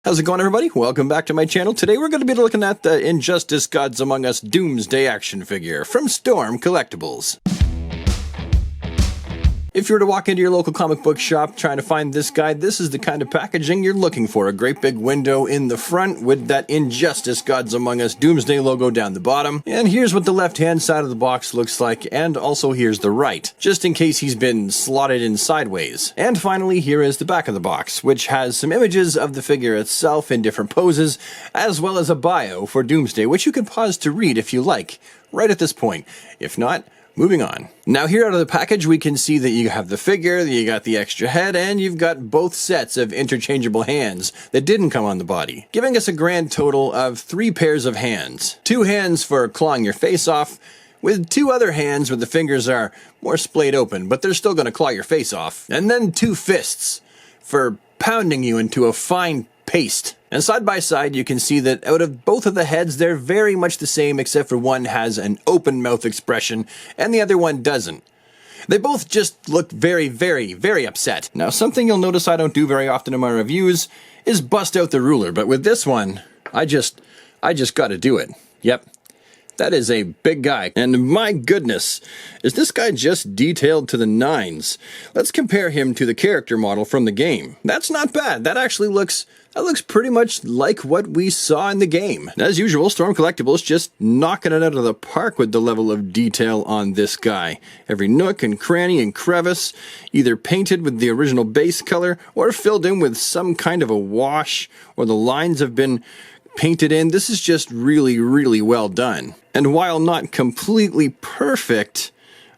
How's it going, everybody? Welcome back to my channel. Today we're going to be looking at the Injustice Gods Among Us Doomsday action figure from Storm Collectibles. If you were to walk into your local comic book shop trying to find this guy, this is the kind of packaging you're looking for. A great big window in the front with that Injustice Gods Among Us Doomsday logo down the bottom. And here's what the left-hand side of the box looks like, and also here's the right, just in case he's been slotted in sideways. And finally, here is the back of the box, which has some images of the figure itself in different poses, as well as a bio for Doomsday, which you can pause to read if you like, right at this point. If not, moving on. Now here out of the package we can see that you have the figure, you got the extra head, and you've got both sets of interchangeable hands that didn't come on the body, giving us a grand total of 3 pairs of hands. 2 hands for clawing your face off, with 2 other hands where the fingers are more splayed open, but they're still going to claw your face off. And then 2 fists for pounding you into a fine paste. And side by side you can see that out of both of the heads they're very much the same, except for one has an open mouth expression and the other one doesn't. They both just look very, very, very upset. Now something you'll notice I don't do very often in my reviews is bust out the ruler, but with this one I just gotta do it. Yep. That is a big guy, and my goodness, is this guy just detailed to the nines. Let's compare him to the character model from the game. That's not bad. That actually looks pretty much like what we saw in the game. As usual, Storm Collectibles just knocking it out of the park with the level of detail on this guy. Every nook and cranny and crevice, either painted with the original base color or filled in with some kind of a wash, or the lines have been painted in. This is just really, really well done. And while not completely perfect,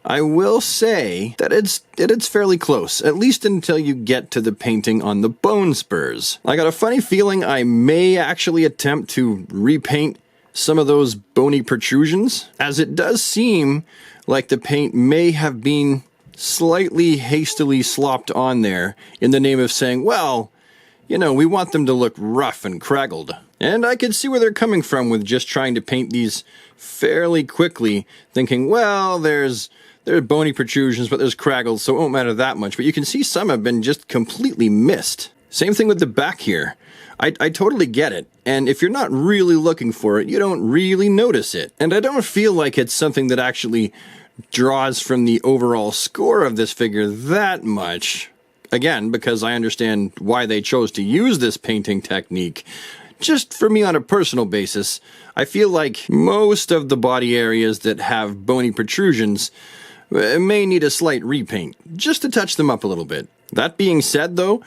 I will say that it's fairly close, at least until you get to the painting on the bone spurs. I got a funny feeling I may actually attempt to repaint some of those bony protrusions, as it does seem like the paint may have been slightly hastily slopped on there in the name of saying, well, you know, we want them to look rough and craggled. And I could see where they're coming from with just trying to paint these fairly quickly, thinking, well, there are bony protrusions, but there's craggles, so it won't matter that much. But you can see some have been just completely missed. Same thing with the back here. I totally get it. And if you're not really looking for it, you don't really notice it. And I don't feel like it's something that actually draws from the overall score of this figure that much. Again, because I understand why they chose to use this painting technique. Just for me on a personal basis, I feel like most of the body areas that have bony protrusions may need a slight repaint, just to touch them up a little bit. That being said though,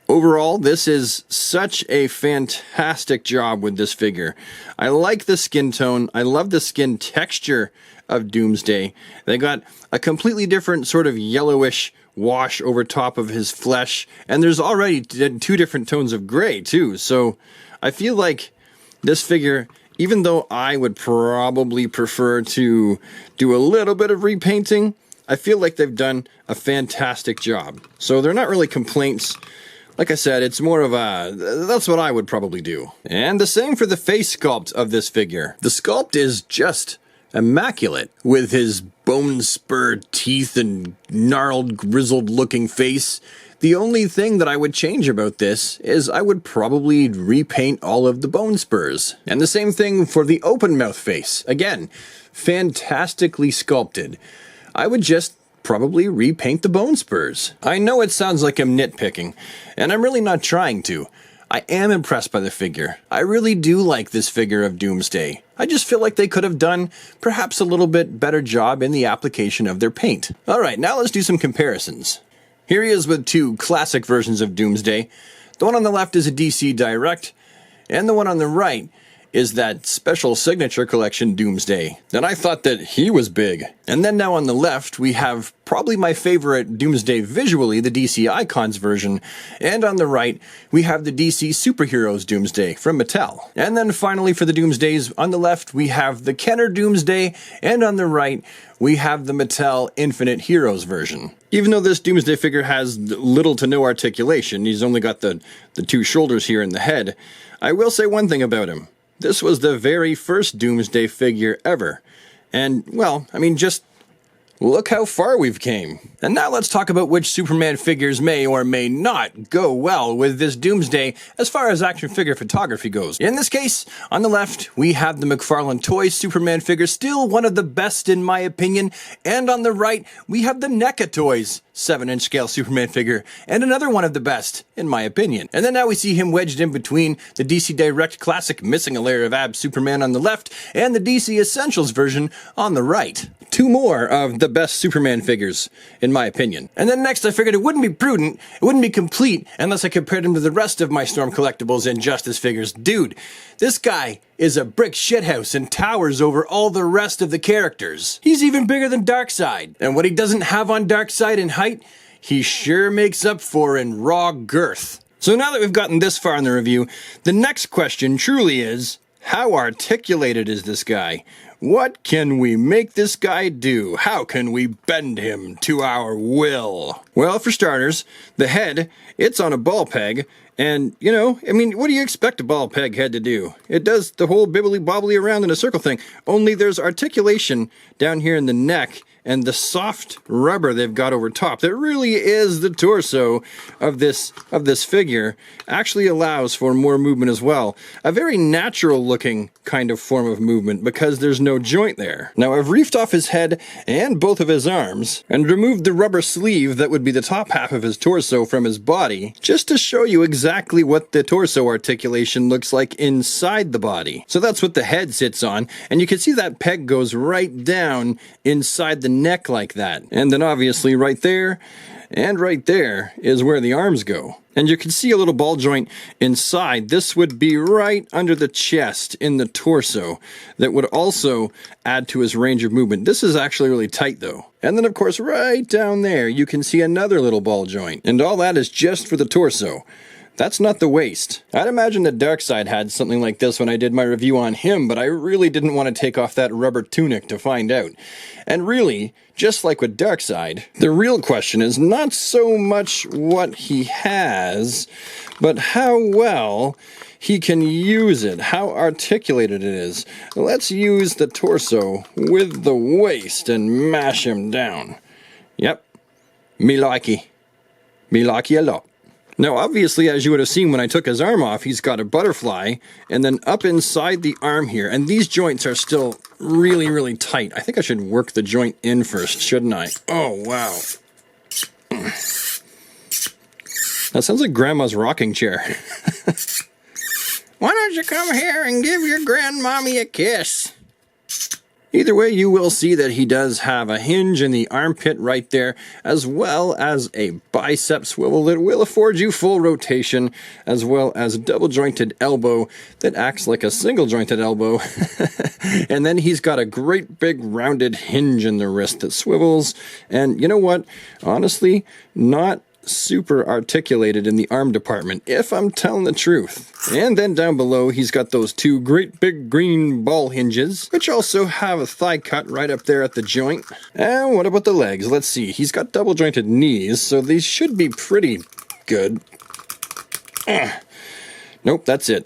overall this is such a fantastic job with this figure. I like the skin tone, I love the skin texture of Doomsday. They got a completely different sort of yellowish wash over top of his flesh, and there's already 2 different tones of gray too, so I feel like this figure, even though I would probably prefer to do a little bit of repainting, I feel like they've done a fantastic job. So they're not really complaints. Like I said, it's more of a, that's what I would probably do. And the same for the face sculpt of this figure. The sculpt is just immaculate, with his bone spurred teeth and gnarled, grizzled looking face. The only thing that I would change about this is I would probably repaint all of the bone spurs. And the same thing for the open mouth face. Again, fantastically sculpted. I would just probably repaint the bone spurs. I know it sounds like I'm nitpicking, and I'm really not trying to. I am impressed by the figure. I really do like this figure of Doomsday. I just feel like they could have done perhaps a little bit better job in the application of their paint. Alright, now let's do some comparisons. Here he is with 2 classic versions of Doomsday. The one on the left is a DC Direct, and the one on the right is that special signature collection Doomsday. And I thought that he was big. And then now on the left we have probably my favorite Doomsday visually, the DC Icons version, and on the right we have the DC Superheroes Doomsday from Mattel. And then finally for the Doomsdays, on the left we have the Kenner Doomsday, and on the right we have the Mattel Infinite Heroes version. Even though this Doomsday figure has little to no articulation, he's only got the 2 shoulders here and the head, I will say one thing about him. This was the very first Doomsday figure ever. And, well, I mean, just look how far we've came. And now let's talk about which Superman figures may or may not go well with this Doomsday as far as action figure photography goes. In this case, on the left, we have the McFarlane Toys Superman figure, still one of the best in my opinion. And on the right, we have the NECA Toys 7-inch scale Superman figure, and another one of the best, in my opinion. And then now we see him wedged in between the DC Direct Classic Missing a Layer of Abs Superman on the left, and the DC Essentials version on the right. Two more of the best Superman figures, in my opinion. And then next I figured it wouldn't be prudent, it wouldn't be complete, unless I compared him to the rest of my Storm Collectibles and Justice figures. Dude, this guy is a brick shithouse and towers over all the rest of the characters. He's even bigger than Darkseid. And what he doesn't have on Darkseid in height, he sure makes up for in raw girth. So now that we've gotten this far in the review, the next question truly is, how articulated is this guy? What can we make this guy do? How can we bend him to our will? Well, for starters, the head, it's on a ball peg, and, you know, I mean, what do you expect a ball peg head to do? It does the whole bibbly-bobbly around in a circle thing, only there's articulation down here in the neck, and the soft rubber they've got over top that really is the torso of this figure actually allows for more movement as well. A very natural looking kind of form of movement because there's no joint there. Now I've reefed off his head and both of his arms and removed the rubber sleeve that would be the top half of his torso from his body just to show you exactly what the torso articulation looks like inside the body. So that's what the head sits on, and you can see that peg goes right down inside the neck like that. And then obviously right there and right there is where the arms go. And you can see a little ball joint inside. This would be right under the chest in the torso that would also add to his range of movement. This is actually really tight though. And then of course right down there you can see another little ball joint. And all that is just for the torso. That's not the waist. I'd imagine that Darkseid had something like this when I did my review on him, but I really didn't want to take off that rubber tunic to find out. And really, just like with Darkseid, the real question is not so much what he has, but how well he can use it, how articulated it is. Let's use the torso with the waist and mash him down. Yep, me likey a lot. Now, obviously, as you would have seen when I took his arm off, he's got a butterfly, and then up inside the arm here, and these joints are still really, really tight. I think I should work the joint in first, shouldn't I? Oh, wow. That sounds like Grandma's rocking chair. Why don't you come here and give your grandmommy a kiss? Either way, you will see that he does have a hinge in the armpit right there, as well as a bicep swivel that will afford you full rotation, as well as a double-jointed elbow that acts like a single-jointed elbow. And then he's got a great big rounded hinge in the wrist that swivels, and you know what? Honestly, not super articulated in the arm department, if I'm telling the truth. And then down below, he's got those two great big green ball hinges, which also have a thigh cut right up there at the joint. And what about the legs? Let's see. He's got double jointed knees, so these should be pretty good. Nope, that's it.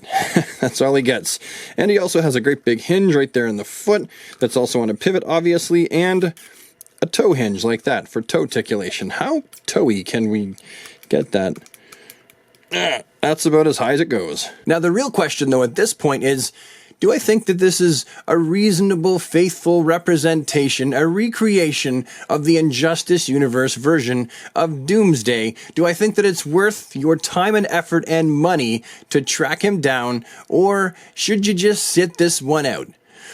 That's all he gets. And he also has a great big hinge right there in the foot that's also on a pivot, obviously, and a toe hinge like that for toe articulation. How toey can we get that? That's about as high as it goes. Now the real question though at this point is, do I think that this is a reasonable, faithful representation, a recreation of the Injustice Universe version of Doomsday? Do I think that it's worth your time and effort and money to track him down, or should you just sit this one out?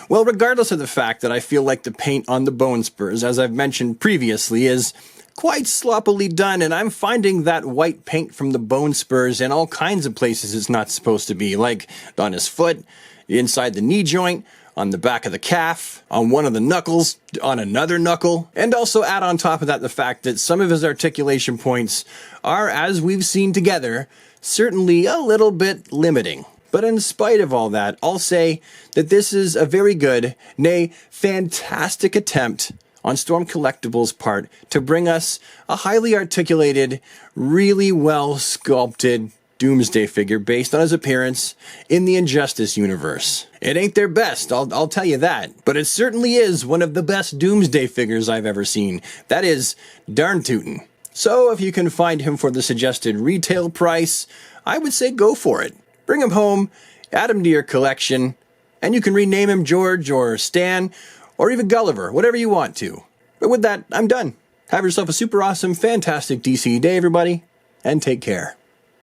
Well, regardless of the fact that I feel like the paint on the bone spurs, as I've mentioned previously, is quite sloppily done, and I'm finding that white paint from the bone spurs in all kinds of places it's not supposed to be, like on his foot, inside the knee joint, on the back of the calf, on one of the knuckles, on another knuckle, and also add on top of that the fact that some of his articulation points are, as we've seen together, certainly a little bit limiting. But in spite of all that, I'll say that this is a very good, nay, fantastic attempt on Storm Collectibles' part to bring us a highly articulated, really well sculpted Doomsday figure based on his appearance in the Injustice universe. It ain't their best, I'll tell you that, but it certainly is one of the best Doomsday figures I've ever seen. That is darn tootin'. So if you can find him for the suggested retail price, I would say go for it. Bring him home, add him to your collection, and you can rename him George or Stan or even Gulliver, whatever you want to. But with that, I'm done. Have yourself a super awesome, fantastic DC day, everybody, and take care.